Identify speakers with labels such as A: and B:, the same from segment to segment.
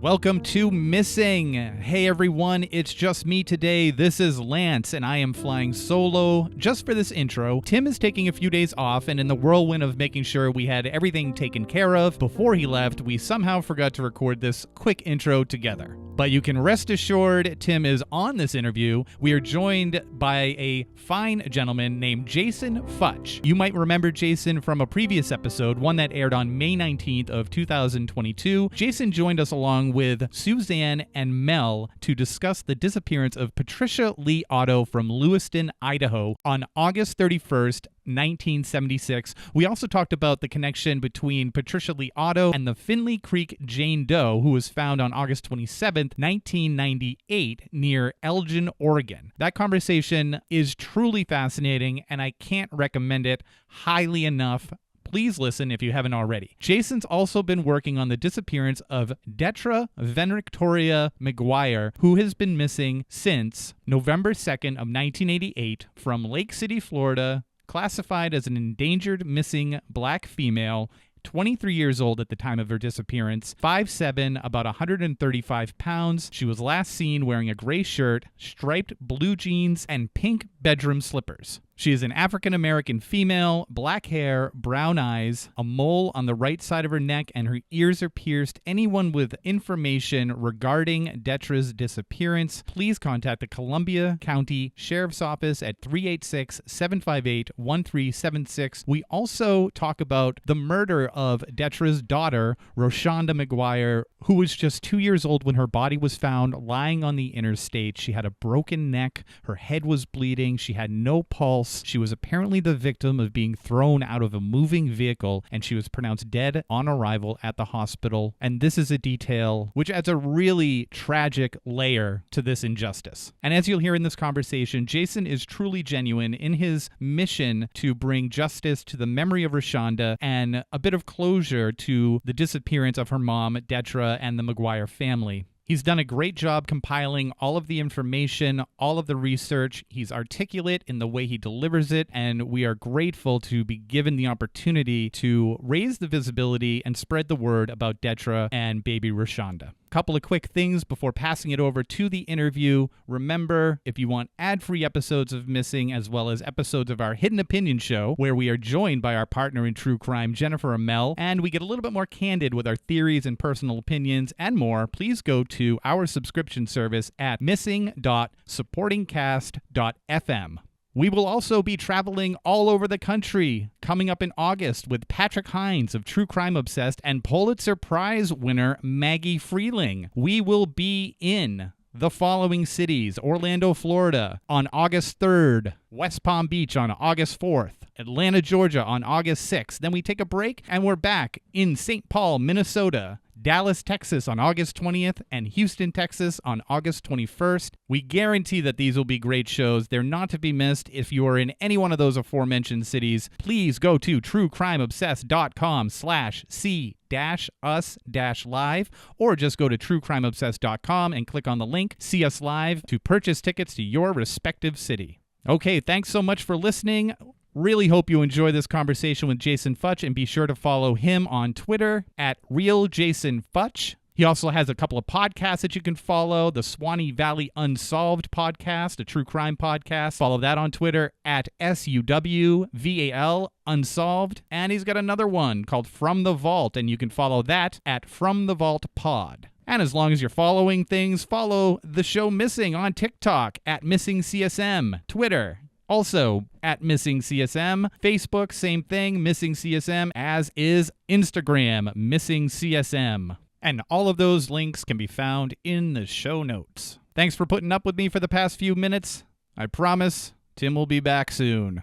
A: Welcome to Missing. Hey everyone, it's just me today. This is Lance, and I am flying solo just for this intro. Tim is taking a few days off, and in the whirlwind of making sure we had everything taken care of before he left, we somehow forgot to record this quick intro together. But you can rest assured Tim is on this interview. We are joined by a fine gentleman named Jason Futch. You might remember Jason from a previous episode, one that aired on May 19th of 2022. Jason joined us along with Suzanne and Mel to discuss the disappearance of Patricia Lee Otto from Lewiston, Idaho on August 31st, 1976. We also talked about the connection between Patricia Lee Otto and the Finley Creek Jane Doe, who was found on August 27th, 1998, near Elgin, Oregon. That conversation is truly fascinating, and I can't recommend it highly enough. Please listen if you haven't already. Jason's also been working on the disappearance of Detra McGuire, who has been missing since November 2nd of 1988 from Lake City, Florida, classified as an endangered missing black female, 23 years old at the time of her disappearance, 5'7", about 135 pounds. She was last seen wearing a gray shirt, striped blue jeans, and pink bedroom slippers. She is an African-American female, black hair, brown eyes, a mole on the right side of her neck, and her ears are pierced. Anyone with information regarding Detra's disappearance, please contact the Columbia County Sheriff's Office at 386-758-1376. We also talk about the murder of Detra's daughter, Roshanda McGuire, who was just 2 years old when her body was found lying on the interstate. She had a broken neck, her head was bleeding, she had no pulse. She was apparently the victim of being thrown out of a moving vehicle, and she was pronounced dead on arrival at the hospital. And this is a detail which adds a really tragic layer to this injustice. And as you'll hear in this conversation, Jason is truly genuine in his mission to bring justice to the memory of Roshanda and a bit of closure to the disappearance of her mom, Detra, and the McGuire family. He's done a great job compiling all of the information, all of the research. He's articulate in the way he delivers it, and we are grateful to be given the opportunity to raise the visibility and spread the word about Detra and baby Roshanda. Couple of quick things before passing it over to the interview. Remember, if you want ad-free episodes of Missing, as well as episodes of our Hidden Opinion show, where we are joined by our partner in true crime, Jennifer Amell, and we get a little bit more candid with our theories and personal opinions and more, please go to our subscription service at missing.supportingcast.fm. We will also be traveling all over the country coming up in August with Patrick Hines of True Crime Obsessed and Pulitzer Prize winner Maggie Freeling. We will be in the following cities: Orlando, Florida on August 3rd, West Palm Beach on August 4th, Atlanta, Georgia on August 6th. Then we take a break and we're back in St. Paul, Minnesota, Dallas, Texas on August 20th, and Houston, Texas on August 21st. We guarantee that these will be great shows. They're not to be missed. If you are in any one of those aforementioned cities, please go to truecrimeobsessed.com/C-us-live, or just go to truecrimeobsessed.com and click on the link See Us Live to purchase tickets to your respective city. Okay, thanks so much for listening. Really hope you enjoy this conversation with Jason Futch, and be sure to follow him on Twitter at RealJasonFutch. He also has a couple of podcasts that you can follow. The Suwannee Valley Unsolved podcast, a true crime podcast. Follow that on Twitter at SUWVAL Unsolved. And he's got another one called From the Vault, and you can follow that at From the Vault Pod. And as long as you're following things, follow the show Missing on TikTok at MissingCSM, Twitter also at MissingCSM, Facebook, same thing, MissingCSM, as is Instagram, MissingCSM. And all of those links can be found in the show notes. Thanks for putting up with me for the past few minutes. I promise Tim will be back soon.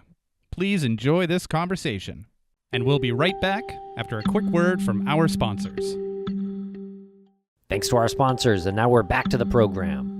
A: Please enjoy this conversation. And we'll be right back after a quick word from our sponsors.
B: Thanks to our sponsors, and now we're back to the program.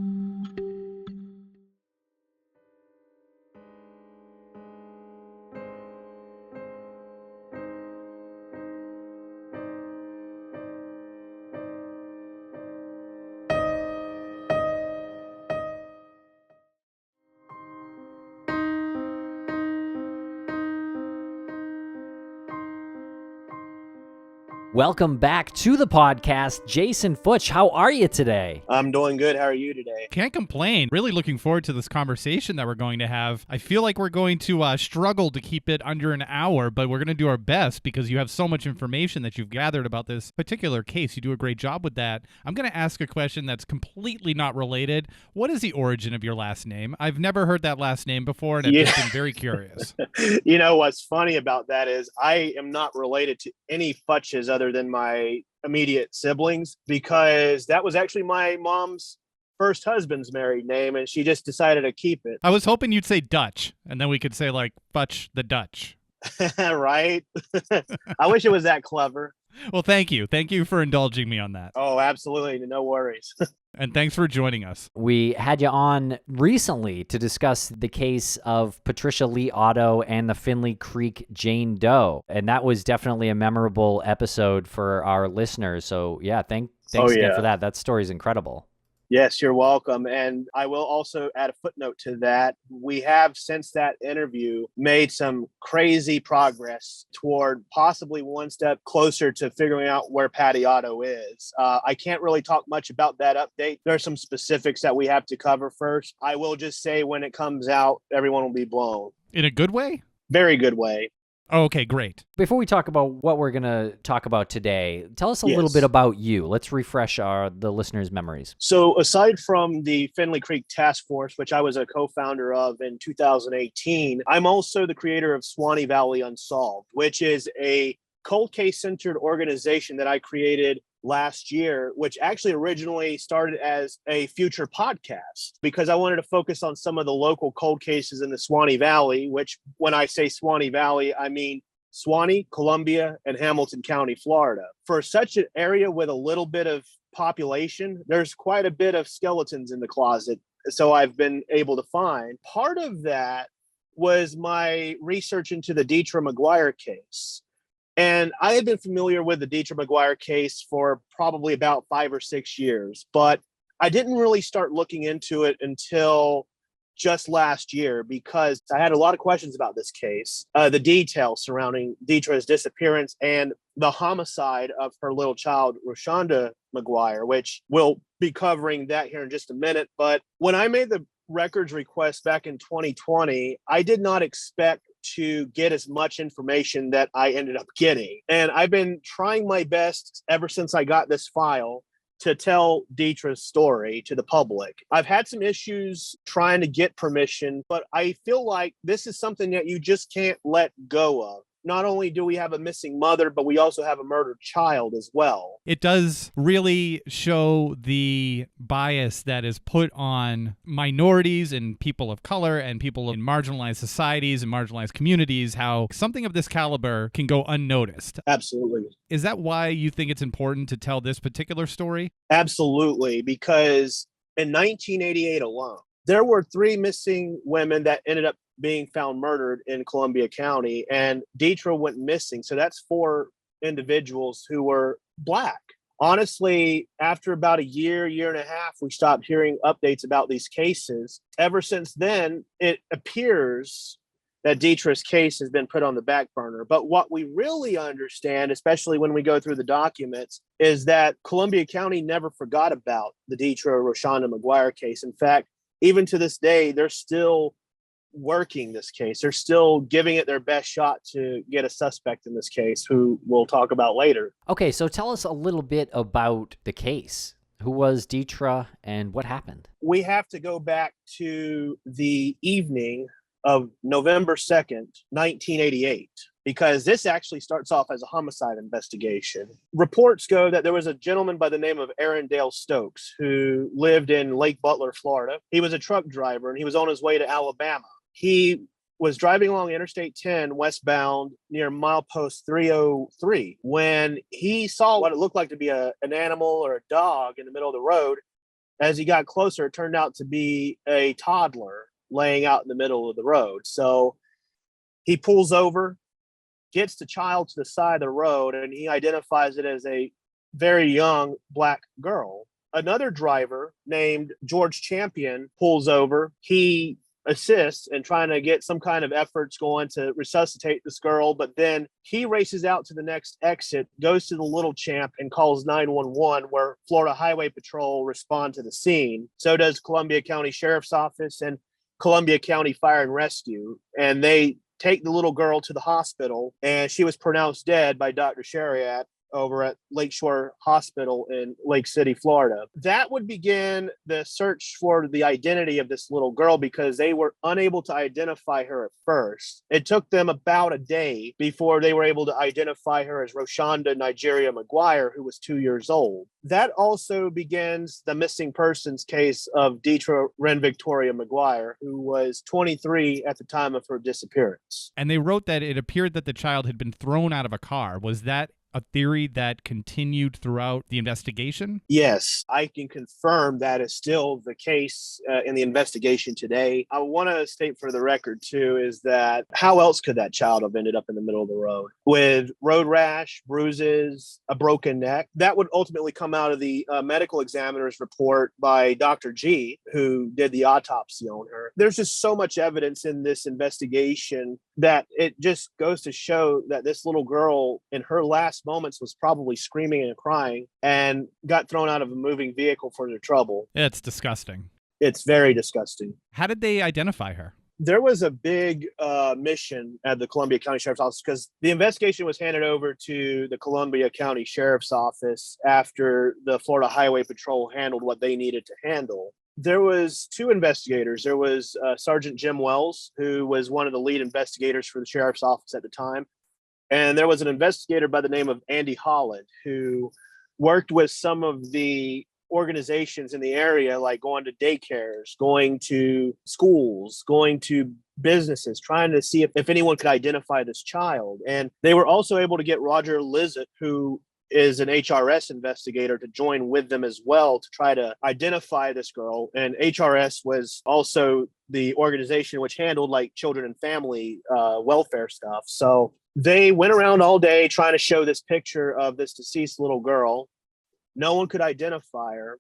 B: Welcome back to the podcast. Jason Futch, how are you today?
C: I'm doing good. How are you today?
A: Can't complain. Really looking forward to this conversation that we're going to have. I feel like we're going to struggle to keep it under an hour, but we're going to do our best because you have so much information that you've gathered about this particular case. You do a great job with that. I'm going to ask a question that's completely not related. What is the origin of your last name? I've never heard that last name before, and I've just been very curious.
C: You know, what's funny about that is I am not related to any Futches other than my immediate siblings, because that was actually my mom's first husband's married name, and she just decided to keep it.
A: I was hoping you'd say Dutch, and then we could say like Futch the Dutch.
C: Right? I wish it was that clever.
A: Well, thank you. Thank you for indulging me on that.
C: Oh, absolutely. No worries.
A: And thanks for joining us.
B: We had you on recently to discuss the case of Patricia Lee Otto and the Finley Creek Jane Doe. And that was definitely a memorable episode for our listeners. So yeah, thanks again for that. That story's incredible.
C: Yes, you're welcome. And I will also add a footnote to that. We have, since that interview, made some crazy progress toward possibly one step closer to figuring out where Patty Otto is. I can't really talk much about that update. There are some specifics that we have to cover first. I will just say when it comes out, everyone will be blown.
A: In a good way?
C: Very good way.
A: Oh, okay, great.
B: Before we talk about what we're going to talk about today, tell us a little bit about you. Let's refresh the listeners' memories.
C: So aside from the Finley Creek Task Force, which I was a co-founder of in 2018, I'm also the creator of Suwannee Valley Unsolved, which is a cold case-centered organization that I created last year, which actually originally started as a future podcast because I wanted to focus on some of the local cold cases in the Suwannee Valley, which when I say Suwannee Valley, I mean Suwannee, Columbia, and Hamilton County, Florida. For such an area with a little bit of population, there's quite a bit of skeletons in the closet. So I've been able to find. Part of that was my research into the Detra McGuire case. And I had been familiar with the Detra McGuire case for probably about 5 or 6 years, but I didn't really start looking into it until just last year because I had a lot of questions about this case, the details surrounding Detra's disappearance and the homicide of her little child, Roshanda McGuire, which we'll be covering that here in just a minute. But when I made the records request back in 2020, I did not expect to get as much information that I ended up getting. And I've been trying my best ever since I got this file to tell Detra's story to the public. I've had some issues trying to get permission, but I feel like this is something that you just can't let go of. Not only do we have a missing mother, but we also have a murdered child as well.
A: It does really show the bias that is put on minorities and people of color and people in marginalized societies and marginalized communities, how something of this caliber can go unnoticed.
C: Absolutely.
A: Is that why you think it's important to tell this particular story?
C: Absolutely, because in 1988 alone, there were 3 missing women that ended up being found murdered in Columbia County, and Ditra went missing. So that's 4 individuals who were Black. Honestly, after about a year and a half, we stopped hearing updates about these cases. Ever since then, it appears that Detra's case has been put on the back burner. But what we really understand, especially when we go through the documents, is that Columbia County never forgot about the Detra Roshanda McGuire case. In fact, even to this day, they're still working this case. They're still giving it their best shot to get a suspect in this case, who we'll talk about later.
B: Okay, so tell us a little bit about the case. Who was Detra and what happened?
C: We have to go back to the evening of November 2nd, 1988, because this actually starts off as a homicide investigation. Reports go that there was a gentleman by the name of Aaron Dale Stokes who lived in Lake Butler, Florida. He was a truck driver and he was on his way to Alabama. He was driving along Interstate 10 westbound near milepost 303 when he saw what it looked like to be an animal or a dog in the middle of the road. As he got closer, it turned out to be a toddler laying out in the middle of the road. So he pulls over, gets the child to the side of the road, and he identifies it as a very young Black girl. Another driver named George Champion pulls over. He assist and trying to get some kind of efforts going to resuscitate this girl. But then he races out to the next exit, goes to the Little Champ and calls 911, where Florida Highway Patrol respond to the scene. So does Columbia County Sheriff's Office and Columbia County Fire and Rescue. And they take the little girl to the hospital, and she was pronounced dead by Dr. Shariat over at Lakeshore Hospital in Lake City, Florida. That would begin the search for the identity of this little girl, because they were unable to identify her at first. It took them about a day before they were able to identify her as Roshanda Nigeria McGuire, who was 2 years old. That also begins the missing persons case of Detra Victoria McGuire, who was 23 at the time of her disappearance.
A: And they wrote that it appeared that the child had been thrown out of a car. Was that a theory that continued throughout the investigation?
C: Yes, I can confirm that is still the case in the investigation today. I want to state for the record, too, is that how else could that child have ended up in the middle of the road with road rash, bruises, a broken neck? That would ultimately come out of the medical examiner's report by Dr. G, who did the autopsy on her. There's just so much evidence in this investigation that it just goes to show that this little girl in her last moments was probably screaming and crying and got thrown out of a moving vehicle for their trouble.
A: It's disgusting.
C: It's very disgusting.
A: How did they identify her?
C: There was a big mission at the Columbia County Sheriff's Office, because the investigation was handed over to the Columbia County Sheriff's Office after the Florida Highway Patrol handled what they needed to handle. There was two investigators. There was Sergeant Jim Wells, who was one of the lead investigators for the Sheriff's Office at the time. And there was an investigator by the name of Andy Holland, who worked with some of the organizations in the area, like going to daycares, going to schools, going to businesses, trying to see if anyone could identify this child. And they were also able to get Roger Lizzett, who is an HRS investigator, to join with them as well to try to identify this girl. And HRS was also the organization which handled like children and family welfare stuff. So they went around all day trying to show this picture of this deceased little girl. No one could identify her.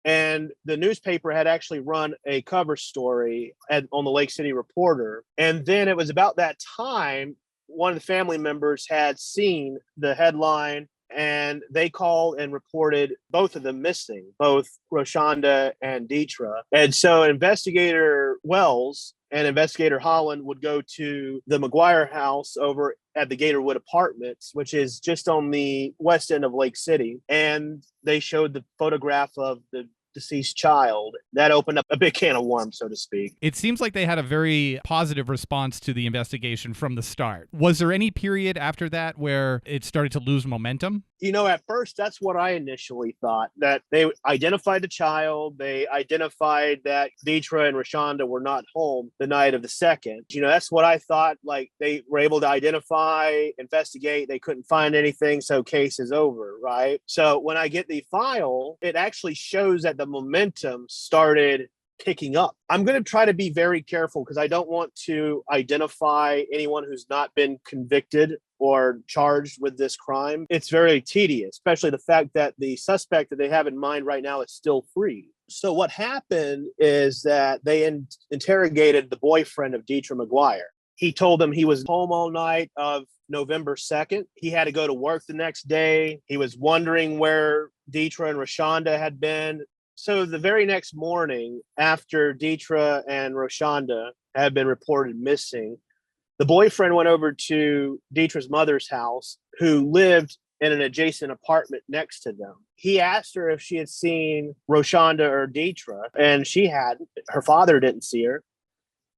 C: And the newspaper had actually run a cover story on the Lake City Reporter. And then it was about that time, one of the family members had seen the headline, and they called and reported both of them missing, both Roshanda and Ditra. And so Investigator Wells and Investigator Holland would go to the McGuire house over at the Gatorwood Apartments, which is just on the west end of Lake City. And they showed the photograph of the deceased child. That opened up a big can of worms, so to speak.
A: It seems like they had a very positive response to the investigation from the start. Was there any period after that where it started to lose momentum?
C: You know, at first, that's what I initially thought, that they identified the child. They identified that Ditra and Roshanda were not home the night of the 2nd. You know, that's what I thought. Like, they were able to identify, investigate. They couldn't find anything, so case is over, right? So when I get the file, it actually shows that the momentum started picking up. I'm going to try to be very careful, because I don't want to identify anyone who's not been convicted or charged with this crime. It's very tedious, especially the fact that the suspect that they have in mind right now is still free. So what happened is that they interrogated the boyfriend of Detra McGuire. He told them he was home all night of November 2nd. He had to go to work the next day. He was wondering where Ditra and Roshanda had been. So the very next morning, after Ditra and Roshanda had been reported missing, the boyfriend went over to Ditra's mother's house, who lived in an adjacent apartment next to them. He asked her if she had seen Roshanda or Ditra, and she hadn't. Her father didn't see her.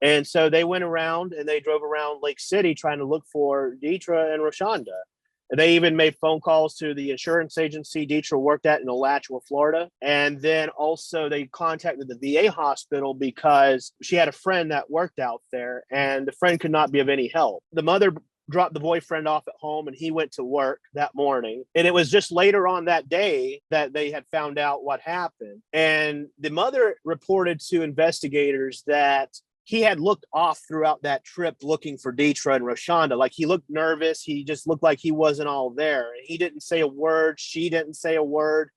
C: And so they went around and they drove around Lake City trying to look for Ditra and Roshanda. And they even made phone calls to the insurance agency Ditra worked at in Alachua, Florida. And then also they contacted the VA hospital because she had a friend that worked out there, and the friend could not be of any help. The mother dropped the boyfriend off at home, and he went to work that morning. And it was just later on that day that they had found out what happened. And the mother reported to investigators that he had looked off throughout that trip looking for Ditra and Roshanda. Like, he looked nervous. He just looked like he wasn't all there. He didn't say a word. She didn't say a word.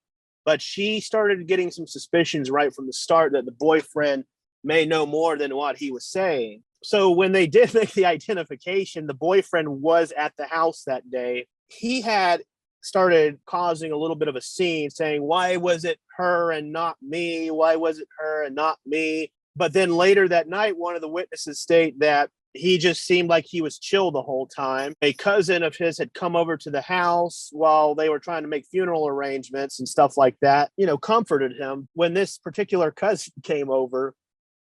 C: But she started getting some suspicions right from the start that the boyfriend may know more than what he was saying. So when they did make the identification, the boyfriend was at the house that day. He had started causing a little bit of a scene, saying, why was it her and not me? Why was it her and not me? But then later that night, one of the witnesses state that he just seemed like he was chill the whole time. A cousin of his had come over to the house while they were trying to make funeral arrangements and stuff like that, comforted him. When this particular cousin came over,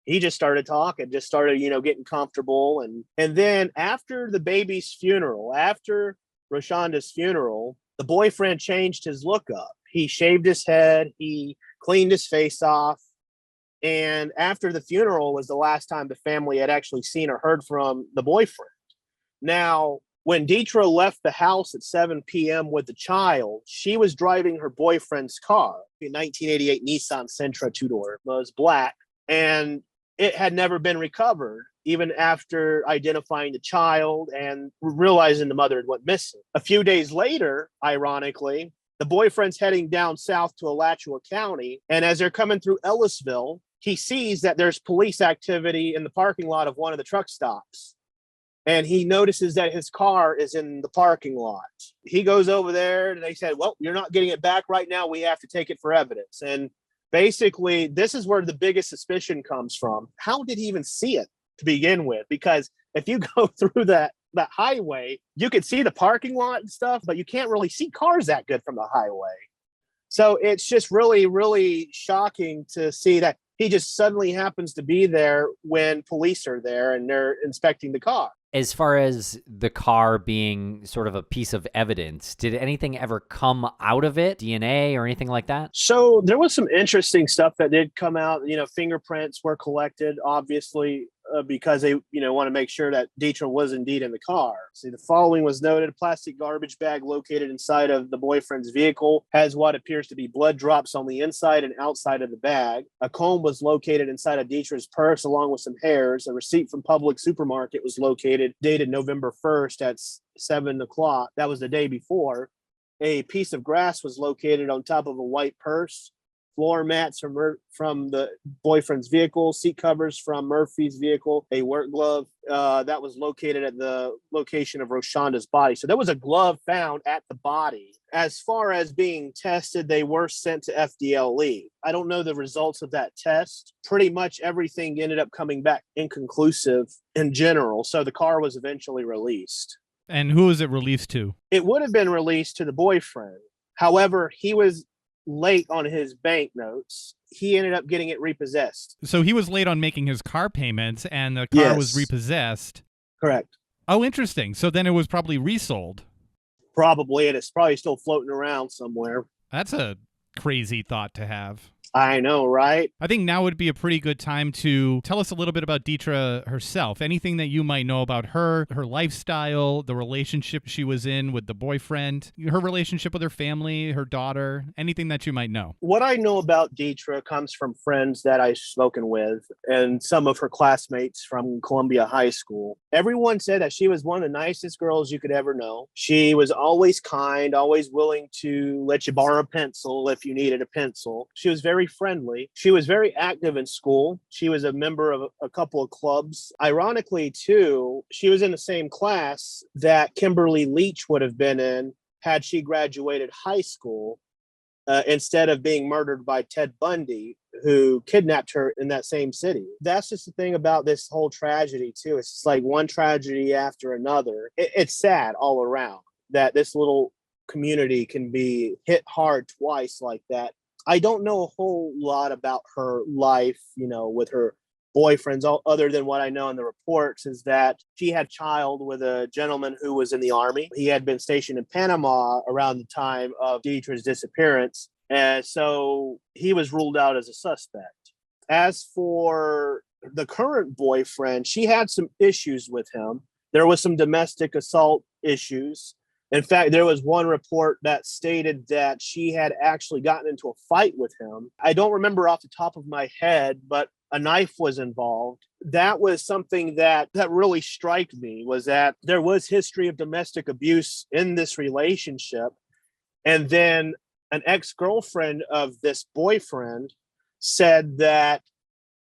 C: he just started talking, just started, getting comfortable. And then after the baby's funeral, after Roshanda's funeral, the boyfriend changed his look up. He shaved his head. He cleaned his face off. And after the funeral was the last time the family had actually seen or heard from the boyfriend. Now, when Ditra left the house at 7 p.m. with the child, she was driving her boyfriend's car, a 1988 Nissan Sentra two-door. It was black, and it had never been recovered, even after identifying the child and realizing the mother had went missing. A few days later, ironically, the boyfriend's heading down south to Alachua County, and as they're coming through Ellisville, he sees that there's police activity in the parking lot of one of the truck stops. And he notices that his car is in the parking lot. He goes over there and they said, well, you're not getting it back right now. We have to take it for evidence. And basically, this is where the biggest suspicion comes from. How did he even see it to begin with? Because if you go through that highway, you can see the parking lot and stuff, but you can't really see cars that good from the highway. So it's just really, really shocking to see that he just suddenly happens to be there when police are there and they're inspecting the car.
B: As far as the car being sort of a piece of evidence, did anything ever come out of it? DNA or anything like that?
C: So there was some interesting stuff that did come out. Fingerprints were collected, obviously, because they, want to make sure that Ditra was indeed in the car. See, the following was noted: a plastic garbage bag located inside of the boyfriend's vehicle has what appears to be blood drops on the inside and outside of the bag. A comb was located inside of Ditra's purse, along with some hairs. A receipt from Publix supermarket was located, dated November 1st at 7 o'clock. That was the day before. A piece of grass was located on top of a white purse. Floor mats from the boyfriend's vehicle, seat covers from Murphy's vehicle, a work glove that was located at the location of Roshanda's body. So there was a glove found at the body. As far as being tested, they were sent to FDLE. I don't know the results of that test. Pretty much everything ended up coming back inconclusive in general. So the car was eventually released.
A: And who was it released to?
C: It would have been released to the boyfriend. However, he was late on his bank notes. He ended up getting it repossessed.
A: So he was late on making his car payments and the car was repossessed.
C: Correct.
A: Oh, interesting. So then it was probably resold.
C: Probably, and it's probably still floating around somewhere.
A: That's a crazy thought to have.
C: I know, right?
A: I think now would be a pretty good time to tell us a little bit about Ditra herself. Anything that you might know about her lifestyle, the relationship she was in with the boyfriend, her relationship with her family, her daughter, anything that you might know.
C: What I know about Ditra comes from friends that I've spoken with and some of her classmates from Columbia High School. Everyone said that she was one of the nicest girls you could ever know. She was always kind, always willing to let you borrow a pencil if you needed a pencil. She was very friendly. She was very active in school. She was a member of a couple of clubs. Ironically, too, she was in the same class that Kimberly Leach would have been in had she graduated high school, instead of being murdered by Ted Bundy, who kidnapped her in that same city. That's just the thing about this whole tragedy, too. It's just like one tragedy after another. It's sad all around that this little community can be hit hard twice like that. I don't know a whole lot about her life, with her boyfriends, other than what I know in the reports is that she had a child with a gentleman who was in the Army. He had been stationed in Panama around the time of Ditra's disappearance. And so he was ruled out as a suspect. As for the current boyfriend, she had some issues with him. There was some domestic assault issues. In fact, there was one report that stated that she had actually gotten into a fight with him. I don't remember off the top of my head, but a knife was involved. That was something that really struck me, was that there was history of domestic abuse in this relationship. And then an ex-girlfriend of this boyfriend said that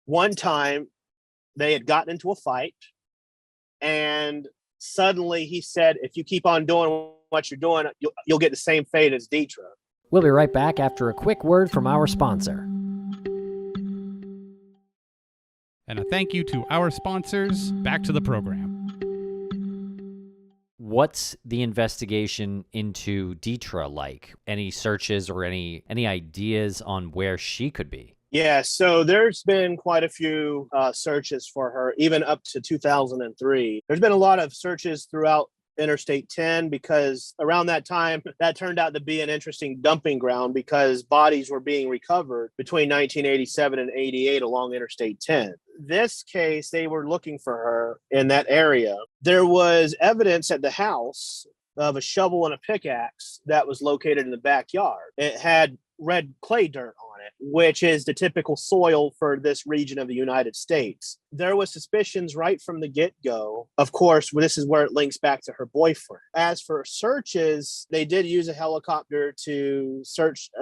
C: One time they had gotten into a fight, and suddenly he said, if you keep on doing what you're doing, you'll get the same fate as Ditra.
B: We'll be right back after a quick word from our sponsor.
A: And a thank you to our sponsors. Back to the program.
B: What's the investigation into Ditra like? Any searches or any ideas on where she could be?
C: Yeah, so there's been quite a few searches for her, even up to 2003. There's been a lot of searches throughout Interstate 10 because around that time, that turned out to be an interesting dumping ground because bodies were being recovered between 1987 and 88 along Interstate 10. This case, they were looking for her in that area. There was evidence at the house of a shovel and a pickaxe that was located in the backyard. It had red clay dirt on it, which is the typical soil for this region of the United States. There was suspicions right from the get-go. Of course, this is where it links back to her boyfriend. As for searches, they did use a helicopter to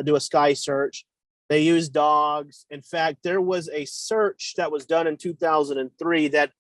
C: do a sky search. They used dogs. In fact, there was a search that was done in 2003 that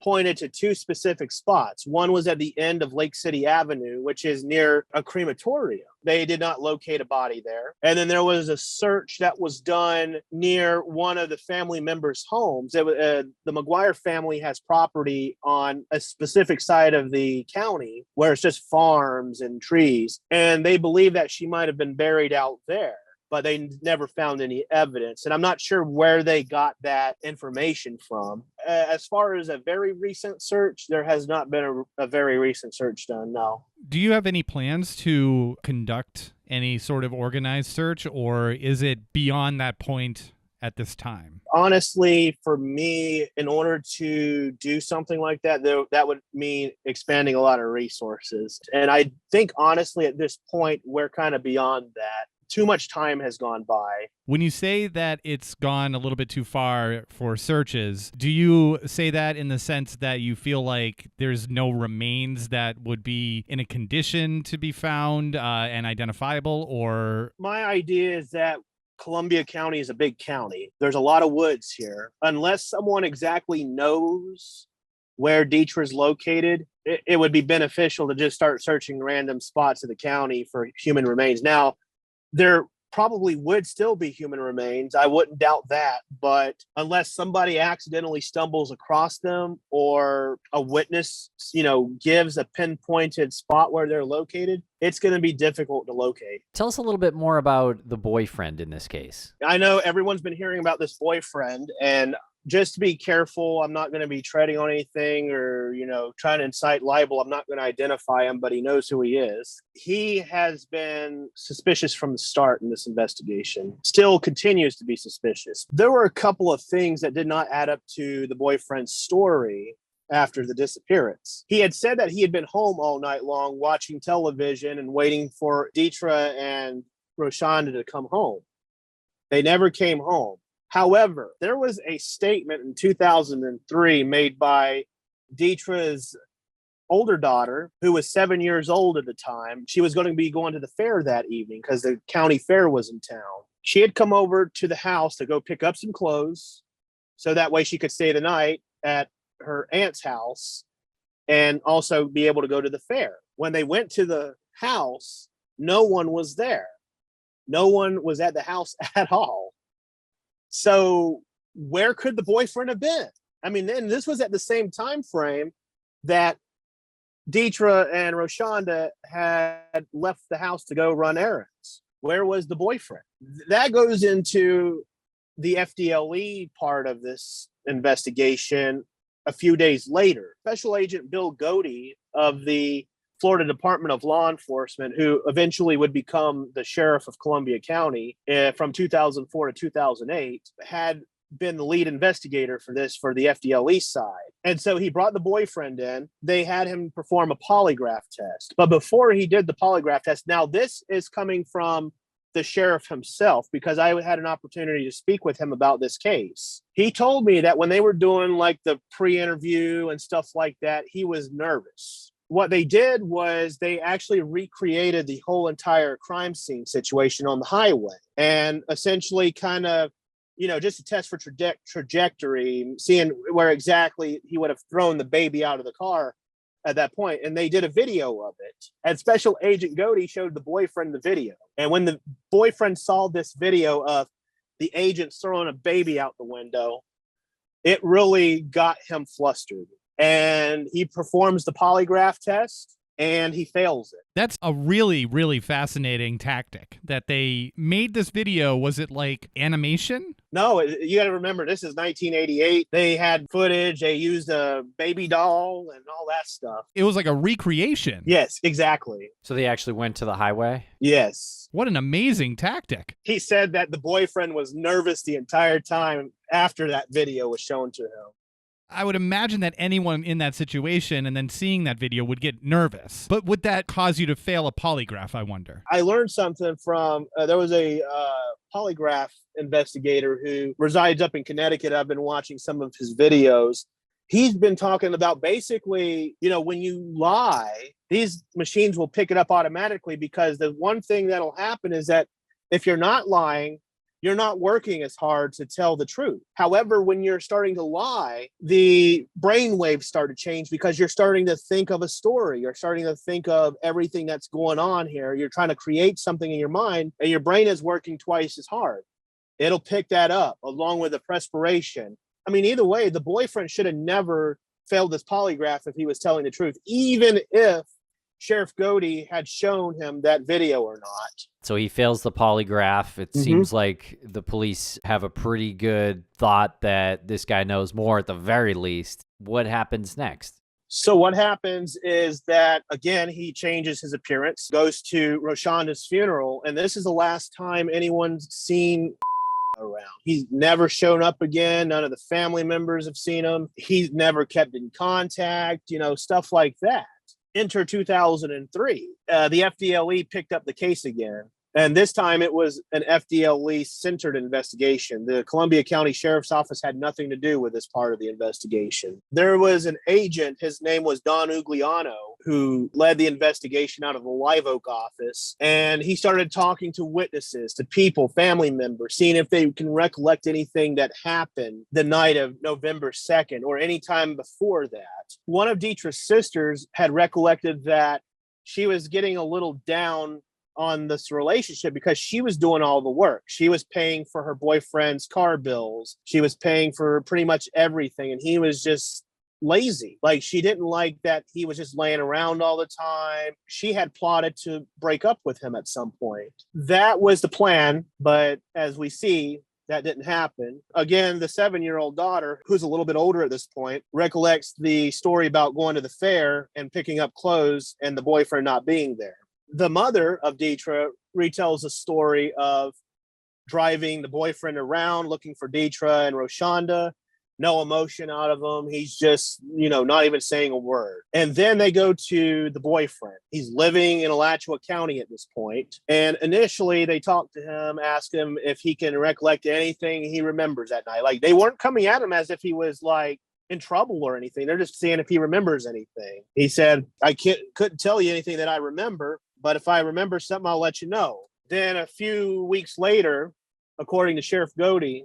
C: pointed to two specific spots. One was at the end of Lake City Avenue, which is near a crematorium. They did not locate a body there. And then there was a search that was done near one of the family members' homes. The McGuire family has property on a specific side of the county where it's just farms and trees. And they believe that she might have been buried out there, but they never found any evidence. And I'm not sure where they got that information from. As far as a very recent search, there has not been a very recent search done, no.
A: Do you have any plans to conduct any sort of organized search, or is it beyond that point at this time?
C: Honestly, for me, in order to do something like that, that would mean expanding a lot of resources. And I think, honestly, at this point, we're kind of beyond that. Too much time has gone by.
A: When you say that it's gone a little bit too far for searches, do you say that in the sense that you feel like there's no remains that would be in a condition to be found and identifiable, or?
C: My idea is that Columbia County is a big county. There's a lot of woods here. Unless someone exactly knows where Ditra is located, it would be beneficial to just start searching random spots of the county for human remains. Now, there probably would still be human remains. I wouldn't doubt that. But unless somebody accidentally stumbles across them or a witness, gives a pinpointed spot where they're located, it's going to be difficult to locate.
B: Tell us a little bit more about the boyfriend in this case.
C: I know everyone's been hearing about this boyfriend, and just to be careful, I'm not going to be treading on anything or, trying to incite libel. I'm not going to identify him, but he knows who he is. He has been suspicious from the start in this investigation, still continues to be suspicious. There were a couple of things that did not add up to the boyfriend's story after the disappearance. He had said that he had been home all night long watching television and waiting for Detra and Roshanda to come home. They never came home. However, there was a statement in 2003 made by Detra's older daughter, who was 7 years old at the time. She was going to be going to the fair that evening because the county fair was in town. She had come over to the house to go pick up some clothes so that way she could stay the night at her aunt's house and also be able to go to the fair. When they went to the house, no one was there. No one was at the house at all. So where could the boyfriend have been? I mean, and this was at the same time frame that Ditra and Roshanda had left the house to go run errands. Where was the boyfriend? That goes into the FDLE part of this investigation a few days later. Special Agent Bill Godey of the Florida Department of Law Enforcement, who eventually would become the sheriff of Columbia County from 2004 to 2008, had been the lead investigator for this for the FDLE side. And so he brought the boyfriend in. They had him perform a polygraph test. But before he did the polygraph test, now this is coming from the sheriff himself, because I had an opportunity to speak with him about this case. He told me that when they were doing like the pre-interview and stuff like that, he was nervous. What they did was they actually recreated the whole entire crime scene situation on the highway and essentially kind of just to test for trajectory, seeing where exactly he would have thrown the baby out of the car at that point. And they did a video of it. And Special Agent Godey showed the boyfriend the video. And when the boyfriend saw this video of the agent throwing a baby out the window, it really got him flustered. And he performs the polygraph test and he fails it.
A: That's a really, really fascinating tactic that they made this video. Was it like animation?
C: No, you got to remember, this is 1988. They had footage. They used a baby doll and all that stuff.
A: It was like a recreation.
C: Yes, exactly.
B: So they actually went to the highway?
C: Yes.
A: What an amazing tactic.
C: He said that the boyfriend was nervous the entire time after that video was shown to him.
A: I would imagine that anyone in that situation and then seeing that video would get nervous. But would that cause you to fail a polygraph, I wonder?
C: I learned something from, there was a polygraph investigator who resides up in Connecticut. I've been watching some of his videos. He's been talking about basically, when you lie, these machines will pick it up automatically, because the one thing that'll happen is that if you're not lying, you're not working as hard to tell the truth. However, when you're starting to lie, the brain waves start to change, because you're starting to think of a story. You're starting to think of everything that's going on here. You're trying to create something in your mind, and your brain is working twice as hard. It'll pick that up along with the perspiration. I mean, either way, the boyfriend should have never failed this polygraph if he was telling the truth, even if Sheriff Godey had shown him that video or not.
B: So he fails the polygraph. It seems like the police have a pretty good thought that this guy knows more at the very least. What happens next?
C: So what happens is that, again, he changes his appearance, goes to Roshanda's funeral, and this is the last time anyone's seen around. He's never shown up again. None of the family members have seen him. He's never kept in contact, stuff like that. Enter 2003. The FDLE picked up the case again. And this time it was an FDLE-centered investigation. The Columbia County Sheriff's Office had nothing to do with this part of the investigation. There was an agent, his name was Don Ugliano, who led the investigation out of the Live Oak office. And he started talking to witnesses, to people, family members, seeing if they can recollect anything that happened the night of November 2nd or any time before that. One of Ditra's sisters had recollected that she was getting a little down on this relationship because she was doing all the work. She was paying for her boyfriend's car bills. She was paying for pretty much everything. And he was just lazy. Like, she didn't like that he was just laying around all the time. She had plotted to break up with him at some point. That was the plan. But as we see, that didn't happen. Again, the 7-year-old daughter, who's a little bit older at this point, recollects the story about going to the fair and picking up clothes and the boyfriend not being there. The mother of Ditra retells a story of driving the boyfriend around looking for Ditra and Roshanda. No emotion out of him. He's just, not even saying a word. And then they go to the boyfriend. He's living in Alachua County at this point. And initially they talk to him, ask him if he can recollect anything he remembers that night. Like, they weren't coming at him as if he was like in trouble or anything. They're just seeing if he remembers anything. He said, I couldn't tell you anything that I remember, but if I remember something, I'll let you know. Then a few weeks later, according to Sheriff Godey,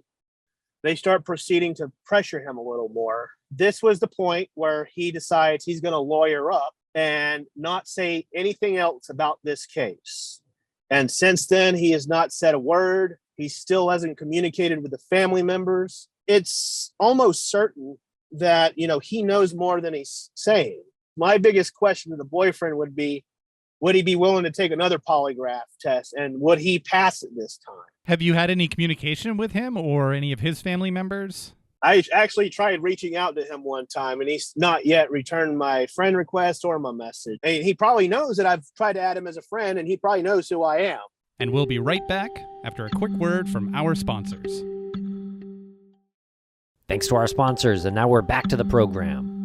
C: they start proceeding to pressure him a little more. This was the point where he decides he's going to lawyer up and not say anything else about this case. And since then, he has not said a word. He still hasn't communicated with the family members. It's almost certain that, he knows more than he's saying. My biggest question to the boyfriend would be, would he be willing to take another polygraph test, and would he pass it this time?
A: Have you had any communication with him or any of his family members?
C: I actually tried reaching out to him one time, and he's not yet returned my friend request or my message. And he probably knows that I've tried to add him as a friend, and he probably knows who I am.
A: And we'll be right back after a quick word from our sponsors.
B: Thanks to our sponsors, and now we're back to the program.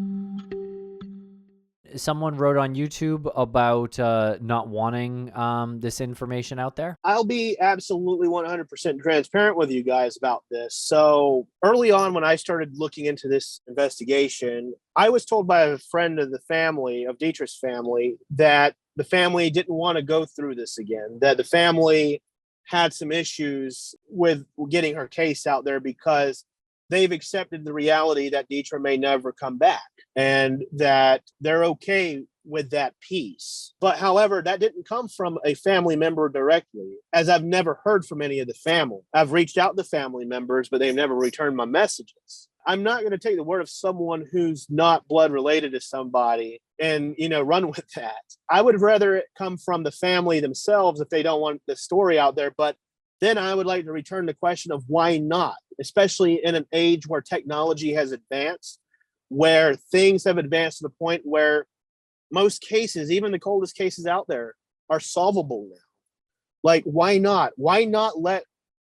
B: Someone wrote on YouTube about not wanting this information out there.
C: I'll be absolutely 100% transparent with you guys about this. So early on, when I started looking into this investigation, I was told by a friend of the family, of Ditra's family, that the family didn't want to go through this again, that the family had some issues with getting her case out there because they've accepted the reality that Ditra may never come back and that they're okay with that piece. But however, that didn't come from a family member directly, as I've never heard from any of the family. I've reached out to family members, but they've never returned my messages. I'm not going to take the word of someone who's not blood related to somebody and, run with that. I would rather it come from the family themselves if they don't want the story out there. But then I would like to return the question of why not, especially in an age where technology has advanced, where things have advanced to the point where most cases, even the coldest cases out there, are solvable now. Like, why not? Why not let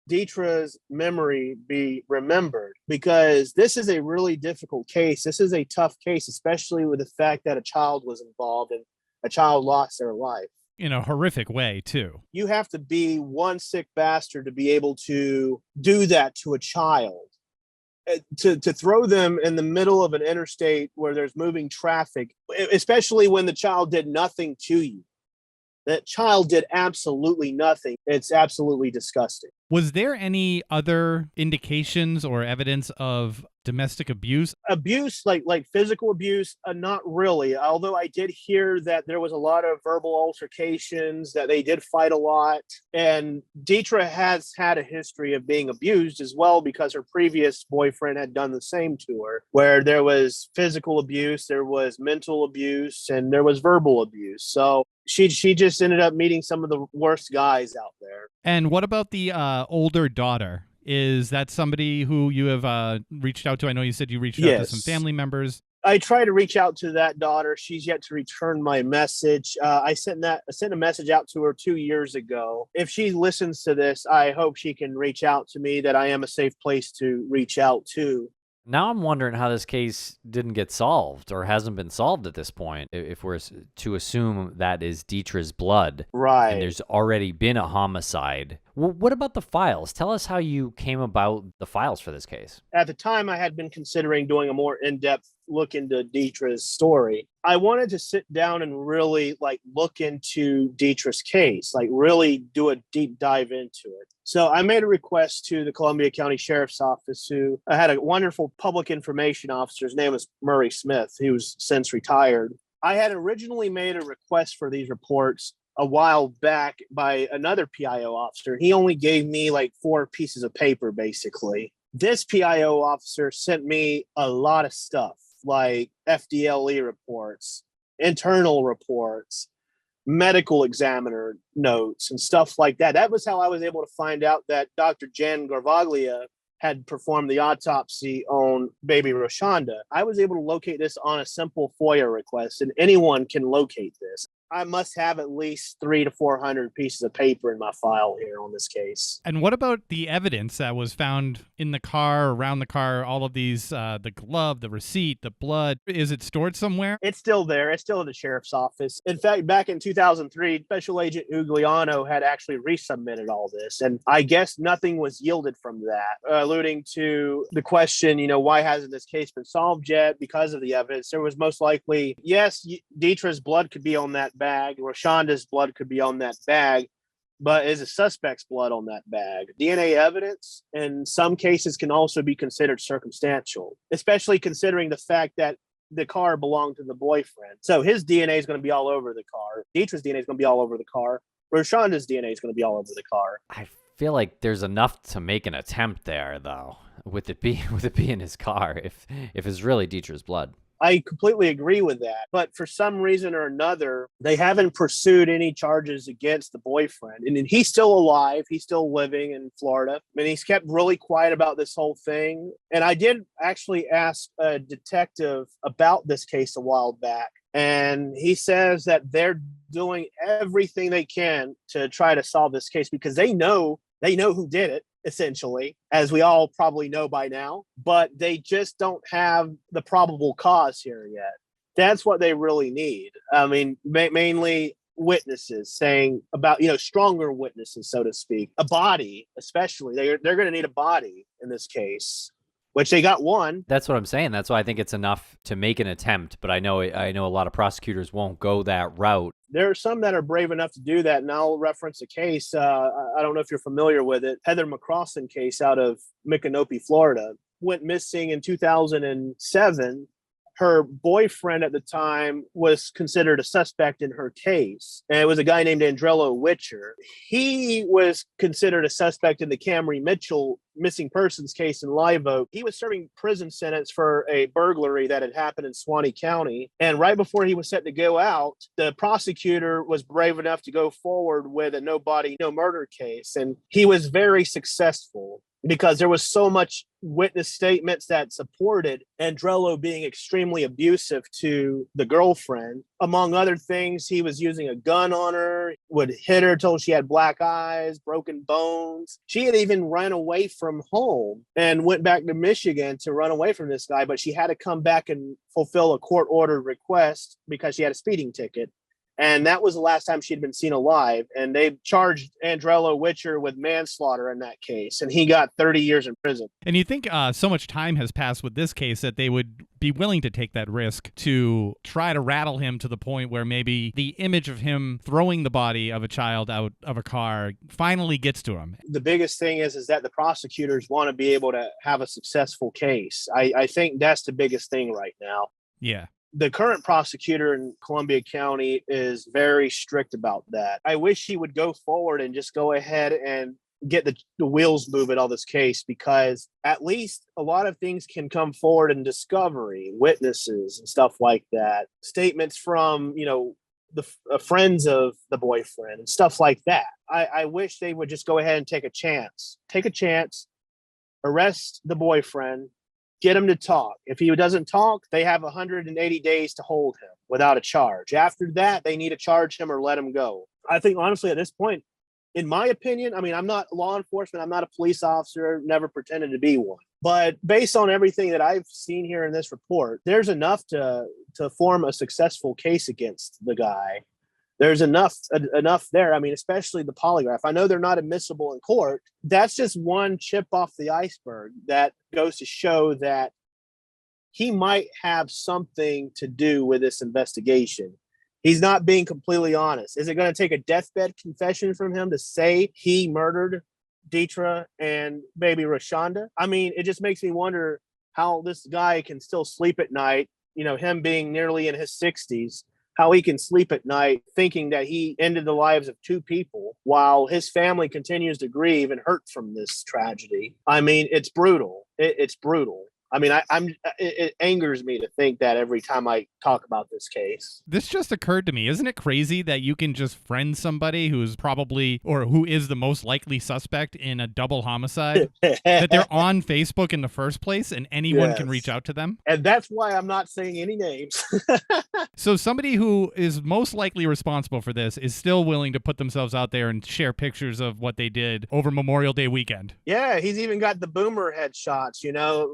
C: Ditra's memory be remembered? Because this is a really difficult case. This is a tough case, especially with the fact that a child was involved and a child lost their life.
A: In a horrific way, too.
C: You have to be one sick bastard to be able to do that to a child. To throw them in the middle of an interstate where there's moving traffic, especially when the child did nothing to you. That child did absolutely nothing. It's absolutely disgusting.
A: Was there any other indications or evidence of domestic abuse?
C: Abuse, like physical abuse, not really. Although I did hear that there was a lot of verbal altercations, that they did fight a lot. And Ditra has had a history of being abused as well because her previous boyfriend had done the same to her, where there was physical abuse, there was mental abuse, and there was verbal abuse. So she just ended up meeting some of the worst guys out there.
A: And what about the older daughter? Is that somebody who you have reached out to? I know you said you reached out to some family members.
C: I try to reach out to that daughter. She's yet to return my message. I sent a message out to her 2 years ago. If she listens to this, I hope she can reach out to me, that I am a safe place to reach out to.
B: Now I'm wondering how this case didn't get solved or hasn't been solved at this point, if we're to assume that is Ditra's blood.
C: Right.
B: And there's already been a homicide. Well, what about the files? Tell us how you came about the files for this case.
C: At the time, I had been considering doing a more in-depth look into Ditra's story. I wanted to sit down and really look into Ditra's case, really do a deep dive into it. So I made a request to the Columbia County Sheriff's Office, who had a wonderful public information officer. His name was Murray Smith. He was since retired. I had originally made a request for these reports a while back by another PIO officer. He only gave me 4 pieces of paper, basically. This PIO officer sent me a lot of stuff, like FDLE reports, internal reports, medical examiner notes, and stuff like that. That was how I was able to find out that Dr. Jan Garvaglia had performed the autopsy on baby Roshanda. I was able to locate this on a simple FOIA request, and anyone can locate this. I must have at least 300 to 400 pieces of paper in my file here on this case.
A: And what about the evidence that was found in the car, around the car, all of these, the glove, the receipt, the blood? Is it stored somewhere?
C: It's still there. It's still in the sheriff's office. In fact, back in 2003, Special Agent Ugliano had actually resubmitted all this. And I guess nothing was yielded from that, alluding to the question, why hasn't this case been solved yet? Because of the evidence. There was most likely, yes, Ditra's blood could be on that bag. Roshanda's blood could be on that bag, but is a suspect's blood on that bag? DNA evidence in some cases can also be considered circumstantial, especially considering the fact that the car belonged to the boyfriend. So his DNA is going to be all over the car. Ditra's DNA is going to be all over the car. Roshanda's DNA is going to be all over the car.
B: I feel like there's enough to make an attempt there, though, with it being his car, if it's really Ditra's blood.
C: I completely agree with that. But for some reason or another, they haven't pursued any charges against the boyfriend. And he's still alive. He's still living in Florida. And he's kept really quiet about this whole thing. And I did actually ask a detective about this case a while back. And he says that they're doing everything they can to try to solve this case because they know who did it, essentially, as we all probably know by now, but they just don't have the probable cause here yet. That's what they really need. I mean, mainly witnesses saying about, stronger witnesses, so to speak. A body, especially. They're going to need a body in this case, which they got one.
B: That's what I'm saying. That's why I think it's enough to make an attempt, but I know a lot of prosecutors won't go that route.
C: There are some that are brave enough to do that, and I'll reference a case. I don't know if you're familiar with it. Heather McCrossan case out of Micanopy, Florida, went missing in 2007. Her boyfriend at the time was considered a suspect in her case, and it was a guy named Andrello Witcher. He was considered a suspect in the Camry Mitchell missing persons case in Live Oak. He was serving prison sentence for a burglary that had happened in Suwannee County, and right before he was set to go out, the prosecutor was brave enough to go forward with a no body, no murder case, and he was very successful, because there was so much witness statements that supported Andrello being extremely abusive to the girlfriend. Among other things, he was using a gun on her, would hit her till she had black eyes, broken bones. She had even run away from home and went back to Michigan to run away from this guy, but she had to come back and fulfill a court-ordered request because she had a speeding ticket. And that was the last time she'd been seen alive. And they charged Andrello Witcher with manslaughter in that case. And he got 30 years in prison.
A: And you think so much time has passed with this case that they would be willing to take that risk to try to rattle him to the point where maybe the image of him throwing the body of a child out of a car finally gets to him.
C: The biggest thing is that the prosecutors want to be able to have a successful case. I think that's the biggest thing right now.
A: Yeah.
C: The current prosecutor in Columbia County is very strict about that. I wish he would go forward and just go ahead and get the wheels moving on this case, because at least a lot of things can come forward in discovery, witnesses and stuff like that, statements from, the friends of the boyfriend and stuff like that. I wish they would just go ahead and take a chance, arrest the boyfriend, get him to talk. If he doesn't talk, they have 180 days to hold him without a charge. After that, they need to charge him or let him go. I think, honestly, at this point, in my opinion, I'm not law enforcement. I'm not a police officer, never pretended to be one. But based on everything that I've seen here in this report, there's enough to form a successful case against the guy. There's enough there. Especially the polygraph. I know they're not admissible in court. That's just one chip off the iceberg that goes to show that he might have something to do with this investigation. He's not being completely honest. Is it going to take a deathbed confession from him to say he murdered Ditra and baby Roshanda? It just makes me wonder how this guy can still sleep at night, him being nearly in his 60s, how he can sleep at night thinking that he ended the lives of two people while his family continues to grieve and hurt from this tragedy. It's brutal. It's brutal. It angers me to think that every time I talk about this case.
A: This just occurred to me. Isn't it crazy that you can just friend somebody who's probably, or who is the most likely suspect in a double homicide, that they're on Facebook in the first place and anyone can reach out to them?
C: And that's why I'm not saying any names.
A: So somebody who is most likely responsible for this is still willing to put themselves out there and share pictures of what they did over Memorial Day weekend.
C: Yeah, he's even got the boomer headshots,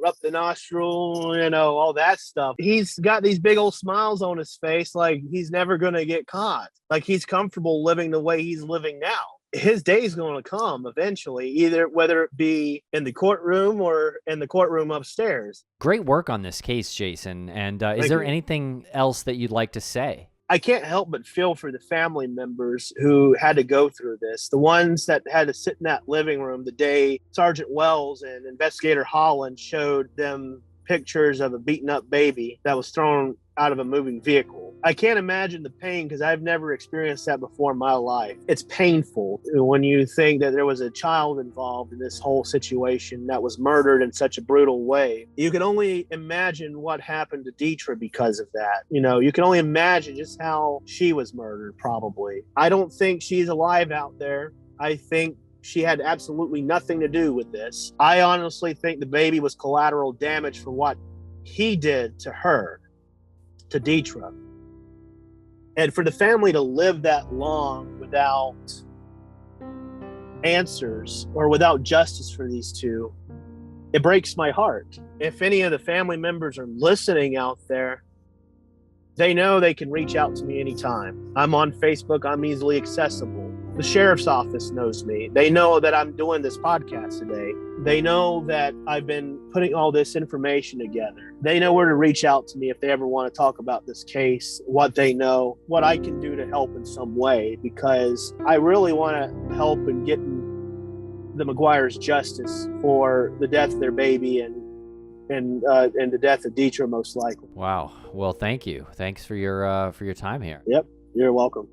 C: up the nostril, all that stuff. He's got these big old smiles on his face like he's never going to get caught. Like he's comfortable living the way he's living now. His day's going to come eventually, whether it be in the courtroom or in the courtroom upstairs.
B: Great work on this case, Jason. And is there anything else that you'd like to say?
C: I can't help but feel for the family members who had to go through this. The ones that had to sit in that living room the day Sergeant Wells and Investigator Holland showed them pictures of a beaten up baby that was thrown out of a moving vehicle. I can't imagine the pain because I've never experienced that before in my life. It's painful when you think that there was a child involved in this whole situation that was murdered in such a brutal way. You can only imagine what happened to Ditra because of that. You can only imagine just how she was murdered, probably. I don't think she's alive out there. I think she had absolutely nothing to do with this. I honestly think the baby was collateral damage for what he did to her, to Ditra. And for the family to live that long without answers or without justice for these two, it breaks my heart. If any of the family members are listening out there, they know they can reach out to me anytime. I'm on Facebook. I'm easily accessible. The sheriff's office knows me. They know that I'm doing this podcast today. They know that I've been putting all this information together. They know where to reach out to me if they ever want to talk about this case, what they know, what I can do to help in some way, because I really want to help in getting the McGuires justice for the death of their baby and the death of Ditra, most likely.
B: Wow. Well, thank you. Thanks for your time here.
C: Yep. You're welcome.